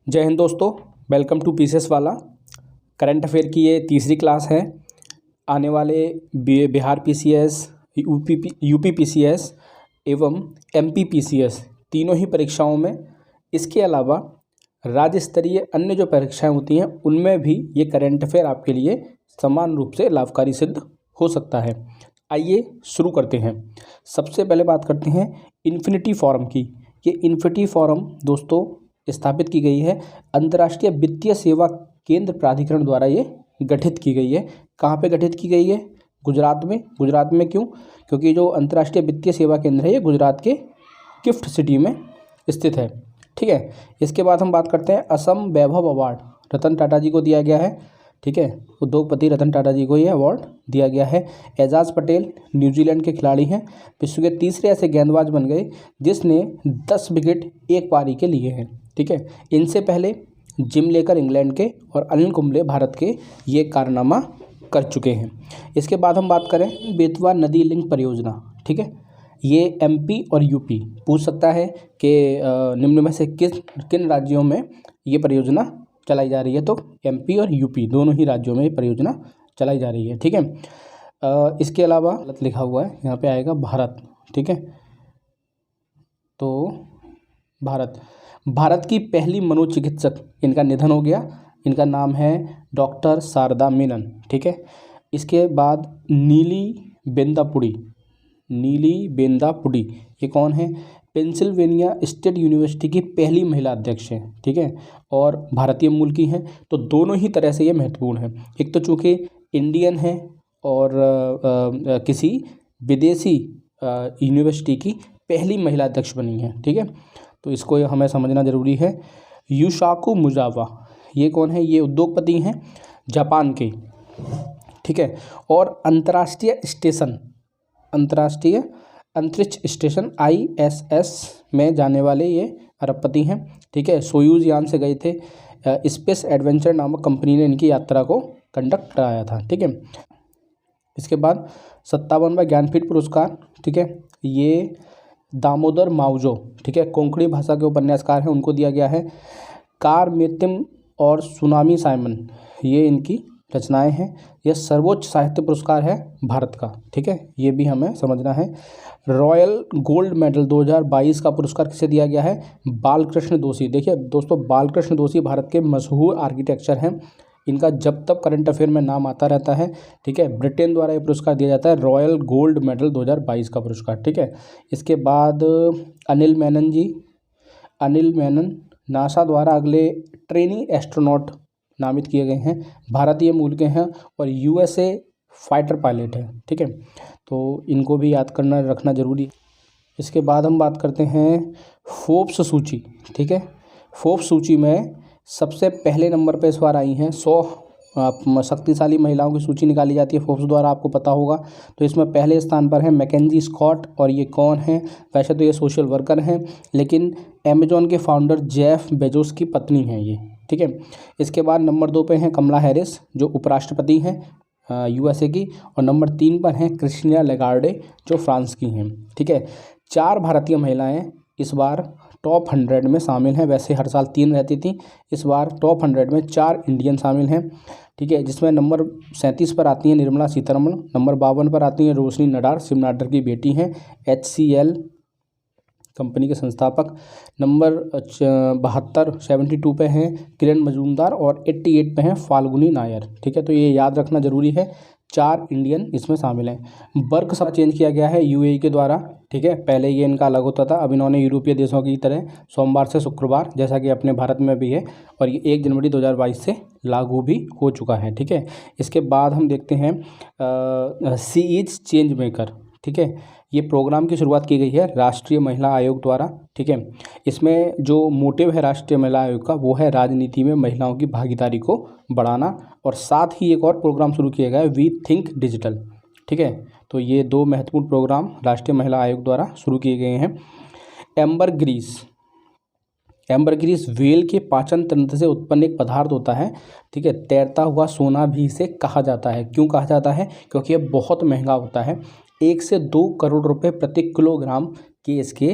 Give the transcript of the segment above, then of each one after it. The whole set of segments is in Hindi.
जय हिंद दोस्तों, वेलकम टू पीसीएस वाला। करंट अफेयर की ये तीसरी क्लास है। आने वाले बिहार पीसीएस, यूपी पीसीएस एवं एमपी पीसीएस तीनों ही परीक्षाओं में, इसके अलावा राज्य स्तरीय अन्य जो परीक्षाएं होती हैं उनमें भी ये करंट अफेयर आपके लिए समान रूप से लाभकारी सिद्ध हो सकता है। आइए शुरू करते हैं। सबसे पहले बात करते हैं इन्फिनिटी फॉरम की। ये इन्फिनिटी फॉरम दोस्तों स्थापित की गई है, अंतर्राष्ट्रीय वित्तीय सेवा केंद्र प्राधिकरण द्वारा ये गठित की गई है। कहाँ पे गठित की गई है? गुजरात में। गुजरात में क्यों? क्योंकि जो अंतर्राष्ट्रीय वित्तीय सेवा केंद्र है ये गुजरात के गिफ्ट सिटी में स्थित है। ठीक है। इसके बाद हम बात करते हैं असम वैभव अवार्ड रतन टाटा जी को दिया गया है। ठीक है, उद्योगपति रतन टाटा जी को ये अवार्ड दिया गया है। एजाज पटेल न्यूजीलैंड के खिलाड़ी हैं, विश्व के तीसरे ऐसे गेंदबाज बन गए जिसने 10 विकेट एक पारी के लिए हैं। ठीक है, इनसे पहले जिम लेकर इंग्लैंड के और अनिल कुंबले भारत के ये कारनामा कर चुके हैं। इसके बाद हम बात करें बेतवा नदी लिंक परियोजना। ठीक है, ये एमपी और यूपी पूछ सकता है कि निम्न में से किन राज्यों में ये परियोजना चलाई जा रही है। तो एमपी और यूपी दोनों ही राज्यों में ये परियोजना चलाई जा रही है। ठीक है, इसके अलावा गलत लिखा हुआ है, यहाँ पे आएगा भारत। ठीक है, तो भारत की पहली मनोचिकित्सक, इनका निधन हो गया। इनका नाम है डॉक्टर शारदा मेनन। ठीक है, इसके बाद नीली बेंदापुडी, ये कौन है? पेंसिल्वेनिया स्टेट यूनिवर्सिटी की पहली महिला अध्यक्ष हैं। ठीक है, और भारतीय मूल की हैं। तो दोनों ही तरह से ये महत्वपूर्ण है। एक तो चूँकि इंडियन है और किसी विदेशी यूनिवर्सिटी की पहली महिला अध्यक्ष बनी है। ठीक है, तो इसको हमें समझना जरूरी है। यूसाकू मुजावा, ये कौन है? ये उद्योगपति हैं जापान के। ठीक है, और अंतर्राष्ट्रीय अंतरिक्ष स्टेशन ISS में जाने वाले ये अरबपति हैं। ठीक है, सोयूज यान से गए थे। स्पेस एडवेंचर नामक कंपनी ने इनकी यात्रा को कंडक्ट कराया था। ठीक है, इसके बाद 57वां ज्ञानपीठ पुरस्कार, ठीक है, ये दामोदर मावजो, ठीक है, कोंकणी भाषा के उपन्यासकार हैं, उनको दिया गया है। कारमेतिम और सुनामी साइमन, ये इनकी रचनाएं हैं। यह सर्वोच्च साहित्य पुरस्कार है भारत का। ठीक है, ये भी हमें समझना है। रॉयल गोल्ड मेडल 2022 का पुरस्कार किसे दिया गया है? बालकृष्ण दोषी। देखिए दोस्तों, बालकृष्ण दोषी भारत के मशहूर आर्किटेक्चर हैं। इनका जब तक करंट अफेयर में नाम आता रहता है। ठीक है, ब्रिटेन द्वारा ये पुरस्कार दिया जाता है, रॉयल गोल्ड मेडल 2022 का पुरस्कार। ठीक है, इसके बाद अनिल मेनन नासा द्वारा अगले ट्रेनी एस्ट्रोनॉट नामित किए गए हैं। भारतीय मूल के हैं और USA फाइटर पायलट है। ठीक है, तो इनको भी याद करना रखना जरूरी है। इसके बाद हम बात करते हैं फोर्ब्स सूची। ठीक है, फोर्ब्स सूची में सबसे पहले नंबर पे इस बार आई हैं 100 शक्तिशाली महिलाओं की सूची निकाली जाती है फोर्ब्स द्वारा, आपको पता होगा। तो इसमें पहले स्थान पर है मैकेंजी स्कॉट, और ये कौन है? वैसे तो ये सोशल वर्कर हैं, लेकिन अमेजॉन के फाउंडर जेफ बेजोस की पत्नी हैं ये। ठीक है, इसके बाद नंबर 2 पे हैं कमला हैरिस, जो उपराष्ट्रपति हैं USA की, और नंबर 3 पर हैं क्रिस्टीना लेगार्डे, जो फ्रांस की हैं। ठीक है, 4 भारतीय महिलाएं इस बार टॉप 100 में शामिल हैं। वैसे हर साल 3 रहती थी, इस बार टॉप 100 में 4 इंडियन शामिल हैं। ठीक है, जिसमें नंबर 37 पर आती हैं निर्मला सीतारमण, नंबर 52 पर आती हैं रोशनी नडार, शिव नाडर की बेटी हैं, HCL कंपनी के संस्थापक। नंबर 72 पे हैं किरण मजूमदार, और 88 पे हैं फाल्गुनी नायर। ठीक है, तो ये याद रखना जरूरी है, 4 इंडियन इसमें शामिल हैं। वर्क सब चेंज किया गया है UAE के द्वारा। ठीक है, पहले ये इनका अलग होता था, अब इन्होंने यूरोपीय देशों की तरह सोमवार से शुक्रवार, जैसा कि अपने भारत में भी है, और ये 1 जनवरी 2022 से लागू भी हो चुका है। ठीक है, इसके बाद हम देखते हैं सी इज चेंज मेकर। ठीक है, ये प्रोग्राम की शुरुआत की गई है राष्ट्रीय महिला आयोग द्वारा। ठीक है, इसमें जो मोटिव है राष्ट्रीय महिला आयोग का, वो है राजनीति में महिलाओं की भागीदारी को बढ़ाना, और साथ ही एक और प्रोग्राम शुरू किया गया है वी थिंक डिजिटल। ठीक है, तो ये 2 महत्वपूर्ण प्रोग्राम राष्ट्रीय महिला आयोग द्वारा शुरू किए गए हैं। एम्बरग्रीस व्हेल के पाचन तंत्र से उत्पन्न एक पदार्थ होता है। ठीक है, तैरता हुआ सोना भी इसे कहा जाता है। क्यों कहा जाता है? क्योंकि ये बहुत महंगा होता है। 1 से 2 करोड़ रुपए प्रति किलोग्राम के इसके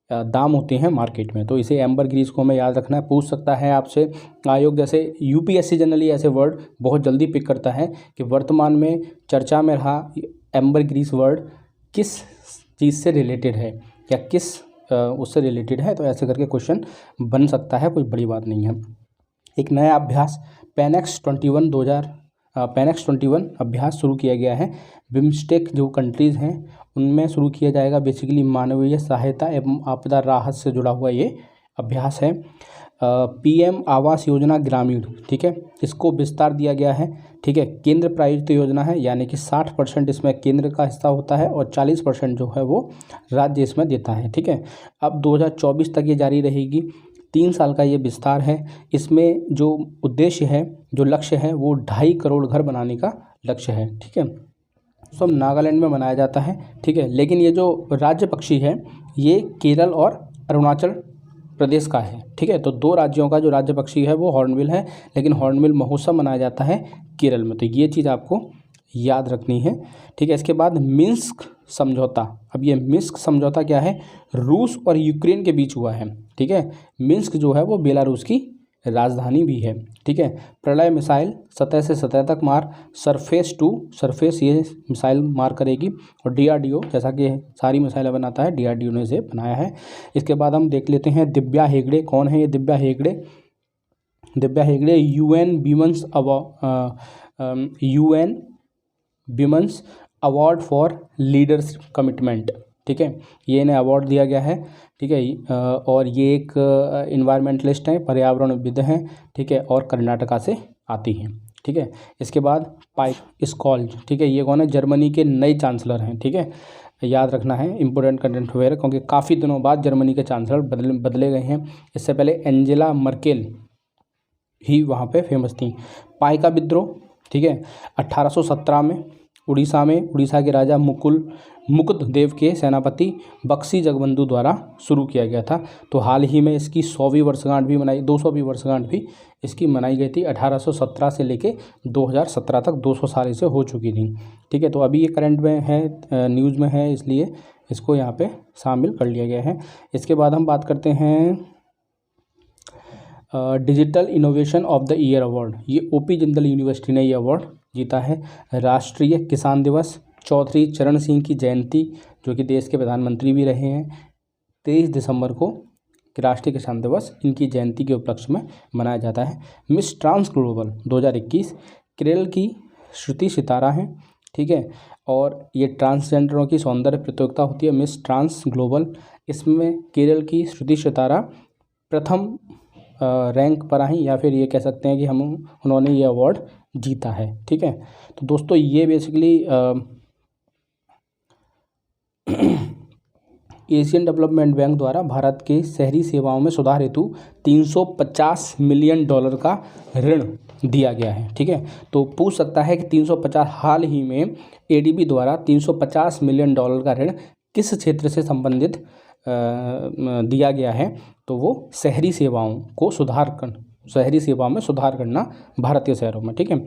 दाम होते हैं मार्केट में। तो इसे एम्बर ग्रीस को हमें याद रखना है। पूछ सकता है आपसे आयोग, जैसे यूपीएससी जनरली ऐसे वर्ड बहुत जल्दी पिक करता है कि वर्तमान में चर्चा में रहा एम्बर ग्रीस वर्ड किस चीज़ से रिलेटेड है या किस उससे रिलेटेड है। तो ऐसे करके क्वेश्चन बन सकता है, कोई बड़ी बात नहीं है। एक नया अभ्यास पेनेक्स 21 अभ्यास शुरू किया गया है। बिम्स्टेक जो कंट्रीज़ हैं उनमें शुरू किया जाएगा। बेसिकली मानवीय सहायता एवं आपदा राहत से जुड़ा हुआ ये अभ्यास है। पीएम आवास योजना ग्रामीण, ठीक है, इसको विस्तार दिया गया है। ठीक है, केंद्र प्रायोजित योजना है, यानी कि 60% इसमें केंद्र का हिस्सा होता है और 40% जो है वो राज्य इसमें देता है। ठीक है, अब 2024 तक ये जारी रहेगी। 3 साल का ये विस्तार है। इसमें जो उद्देश्य है, जो लक्ष्य है, वो 2.5 करोड़ घर बनाने का लक्ष्य है। ठीक है, सब नागालैंड में मनाया जाता है। ठीक है, लेकिन ये जो राज्य पक्षी है ये केरल और अरुणाचल प्रदेश का है। ठीक है, तो 2 राज्यों का जो राज्य पक्षी है वो हॉर्नबिल है, लेकिन हॉर्नबिल महोत्सव मनाया जाता है केरल में। तो ये चीज़ आपको याद रखनी है। ठीक है, इसके बाद मिन्स्क समझौता। अब ये मिन्स्क समझौता क्या है? रूस और यूक्रेन के बीच हुआ है। ठीक है, मिन्स्क जो है वो बेलारूस की राजधानी भी है। ठीक है, प्रलय मिसाइल सतह से सतह तक मार, सरफेस टू सरफेस ये मिसाइल मार करेगी। और डीआरडीओ, जैसा कि सारी मिसाइलें बनाता है, डीआरडीओ ने इसे बनाया है। इसके बाद हम देख लेते हैं दिव्या हेगड़े। कौन है ये Divya Hegde? Divya Hegde UN women's award for leadership commitment. ठीक है, ये इन्हें अवार्ड दिया गया है। ठीक है, और ये एक इन्वायरमेंटलिस्ट हैं, पर्यावरणविद हैं। ठीक है, और कर्नाटका से आती हैं। ठीक है, इसके बाद पाइक स्कॉल्ज। ठीक है, ये कौन है? जर्मनी के नए चांसलर हैं। ठीक है, याद रखना है, इंपॉर्टेंट कंटेंट वेयर, क्योंकि काफ़ी दिनों बाद जर्मनी के चांसलर बदले गए हैं। इससे पहले एंजेला मर्केल ही वहाँ पे फेमस थी। पाइका का विद्रोह, ठीक है, 1817 में उड़ीसा के राजा मुकुंददेव के सेनापति बख्शी जगबंधु द्वारा शुरू किया गया था। तो हाल ही में इसकी 100वीं वर्षगांठ भी मनाई, 200वीं वर्षगांठ भी इसकी मनाई गई थी। 1817 से लेके 2017 तक 200 साल इसे हो चुकी थी। ठीक है, तो अभी ये करंट में है, न्यूज़ में है, इसलिए इसको यहाँ पे शामिल कर लिया गया है। इसके बाद हम बात करते हैं digital innovation of the year award. ये ओपी जिंदल यूनिवर्सिटी ने ये अवार्ड जीता है। राष्ट्रीय किसान दिवस, चौधरी चरण सिंह की जयंती, जो कि देश के प्रधानमंत्री भी रहे हैं, 23 दिसंबर को राष्ट्रीय किसान दिवस इनकी जयंती के उपलक्ष्य में मनाया जाता है। मिस ट्रांस ग्लोबल 2021 केरल की श्रुति सितारा हैं। ठीक है, और ये ट्रांसजेंडरों की सौंदर्य प्रतियोगिता होती है, मिस ट्रांस ग्लोबल। इसमें केरल की श्रुति सितारा प्रथम रैंक पर आई, या फिर ये कह सकते हैं कि उन्होंने ये अवार्ड जीता है। ठीक है, तो दोस्तों ये बेसिकली एशियन डेवलपमेंट बैंक द्वारा भारत के शहरी सेवाओं में सुधार हेतु $350 मिलियन का ऋण दिया गया है। ठीक है, तो पूछ सकता है कि 350 हाल ही में एडीबी द्वारा $350 मिलियन का ऋण किस क्षेत्र से संबंधित दिया गया है? तो वो शहरी सेवाओं में सुधार करना भारतीय शहरों में। ठीक है,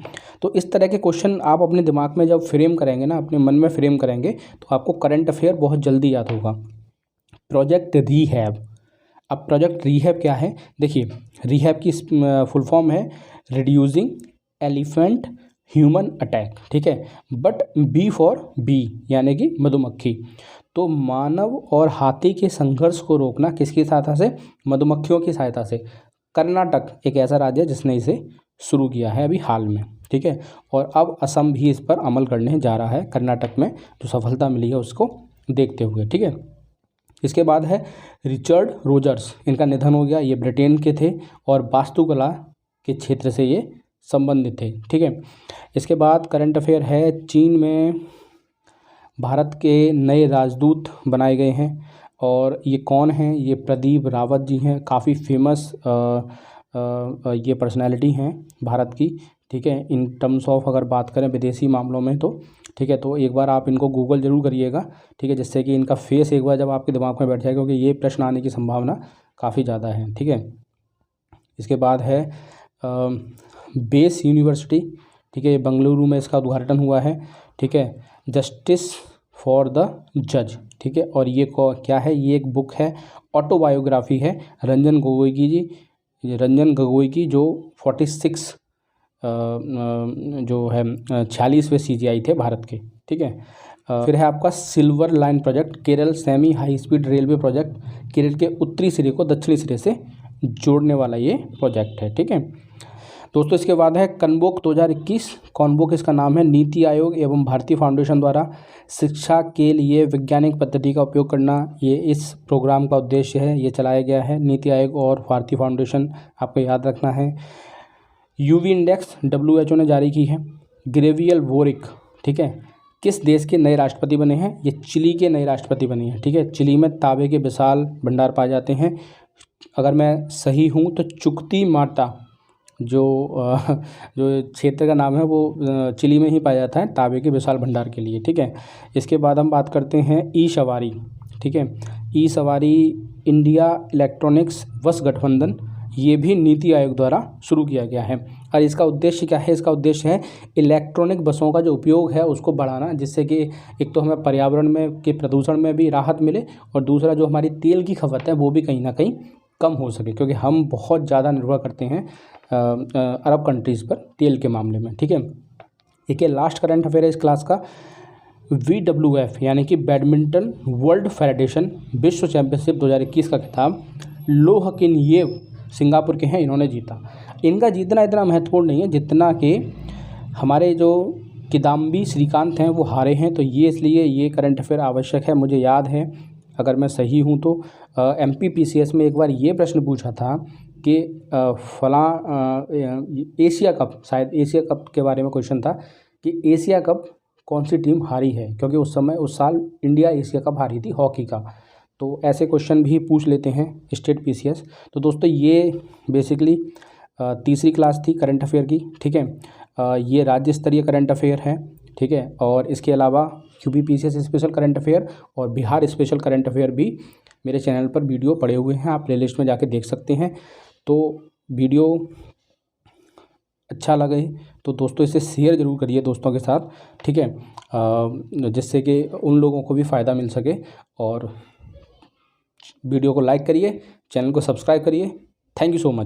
तो इस तरह के क्वेश्चन आप अपने दिमाग में जब फ्रेम करेंगे ना, अपने मन में फ्रेम करेंगे, तो आपको करंट अफेयर बहुत जल्दी याद होगा। Project rehab. अब प्रोजेक्ट रीहैब क्या है? देखिए, रीहैब की फुल फॉर्म है रिड्यूसिंग एलिफेंट ह्यूमन अटैक। ठीक है, बट बी फॉर बी, यानी कि मधुमक्खी। तो मानव और हाथी के संघर्ष को रोकना किसकी सहायता से? मधुमक्खियों की सहायता से। कर्नाटक एक ऐसा राज्य है जिसने इसे शुरू किया है अभी हाल में। ठीक है, और अब असम भी इस पर अमल करने जा रहा है, कर्नाटक में जो सफलता मिली है उसको देखते हुए। ठीक है, इसके बाद है रिचर्ड रोजर्स। इनका निधन हो गया, ये ब्रिटेन के थे और वास्तुकला के क्षेत्र से ये संबंधित थे। ठीक है, इसके बाद करंट अफेयर है, चीन में भारत के नए राजदूत बनाए गए हैं। और ये कौन हैं? ये प्रदीप रावत जी हैं, काफ़ी फेमस ये पर्सनैलिटी हैं भारत की। ठीक है, इन टर्म्स ऑफ अगर बात करें विदेशी मामलों में तो। ठीक है, तो एक बार आप इनको गूगल जरूर करिएगा। ठीक है, जिससे कि इनका फेस एक बार जब आपके दिमाग में बैठ जाए, क्योंकि ये प्रश्न आने की संभावना काफ़ी ज़्यादा है। ठीक है, इसके बाद है बेस यूनिवर्सिटी। ठीक है, ये बंगलुरु में इसका उद्घाटन हुआ है। ठीक है, जस्टिस फॉर द जज, ठीक है। और ये क्या है, ये एक बुक है, ऑटोबायोग्राफी है रंजन गोगोई की जी, रंजन गोगोई की, जो 46 जो है 46वें CGI थे भारत के, ठीक है। फिर है आपका silver line project, Kerala semi high speed railway project, Kerala के उत्तरी सिरे को दक्षिणी सिरे से जोड़ने वाला ये प्रोजेक्ट है, ठीक है दोस्तों। इसके बाद है कॉन्वोक 2021। कॉन्वोक इसका नाम है, नीति आयोग एवं भारतीय फाउंडेशन द्वारा शिक्षा के लिए वैज्ञानिक पद्धति का उपयोग करना, ये इस प्रोग्राम का उद्देश्य है। ये चलाया गया है नीति आयोग और भारतीय फाउंडेशन, आपको याद रखना है। यूवी इंडेक्स WHO ने जारी की है। ग्रेवियल वोरिक, ठीक है, किस देश के नए राष्ट्रपति बने हैं? ये चिली के नए राष्ट्रपति बने हैं, ठीक है। चिली में तांबे के विशाल भंडार पाए जाते हैं। अगर मैं सही हूँ तो चुक्ती मार्टा जो क्षेत्र का नाम है वो चिली में ही पाया जाता है तांबे के विशाल भंडार के लिए, ठीक है। इसके बाद हम बात करते हैं ई सवारी, ठीक है। ई सवारी इंडिया इलेक्ट्रॉनिक्स बस गठबंधन, ये भी नीति आयोग द्वारा शुरू किया गया है। और इसका उद्देश्य क्या है? इसका उद्देश्य है इलेक्ट्रॉनिक बसों का जो उपयोग है उसको बढ़ाना, जिससे कि एक तो हमें पर्यावरण में के प्रदूषण में भी राहत मिले, और दूसरा जो हमारी तेल की खपत है वो भी कहीं ना कहीं कम हो सके, क्योंकि हम बहुत ज़्यादा निर्भर करते हैं अरब कंट्रीज़ पर तेल के मामले में, ठीक है। एक लास्ट करंट अफेयर है इस क्लास का, WWF यानी कि बैडमिंटन वर्ल्ड फेडरेशन विश्व चैंपियनशिप 2021 का खिताब लोह किनयेव सिंगापुर के हैं, इन्होंने जीता। इनका जीतना इतना महत्वपूर्ण नहीं है जितना कि हमारे जो किदाम्बी श्रीकांत हैं वो हारे हैं, तो ये इसलिए ये करंट अफेयर आवश्यक है। मुझे याद है, अगर मैं सही हूँ तो MPPCS में एक बार ये प्रश्न पूछा था कि एशिया कप, शायद एशिया कप के बारे में क्वेश्चन था कि एशिया कप कौन सी टीम हारी है, क्योंकि उस साल इंडिया एशिया कप हारी थी हॉकी का। तो ऐसे क्वेश्चन भी पूछ लेते हैं स्टेट PCS। तो दोस्तों ये बेसिकली तीसरी क्लास थी करंट अफेयर की, ठीक है। ये राज्य स्तरीय करंट अफेयर है, ठीक है। और इसके अलावा UP PCS special current affair और बिहार स्पेशल करंट अफेयर भी मेरे चैनल पर वीडियो पड़े हुए हैं, आप प्लेलिस्ट में जाके देख सकते हैं। तो वीडियो अच्छा लगे तो दोस्तों इसे शेयर ज़रूर करिए दोस्तों के साथ, ठीक है, जिससे कि उन लोगों को भी फ़ायदा मिल सके। और वीडियो को लाइक करिए, चैनल को सब्सक्राइब करिए। Thank you so much.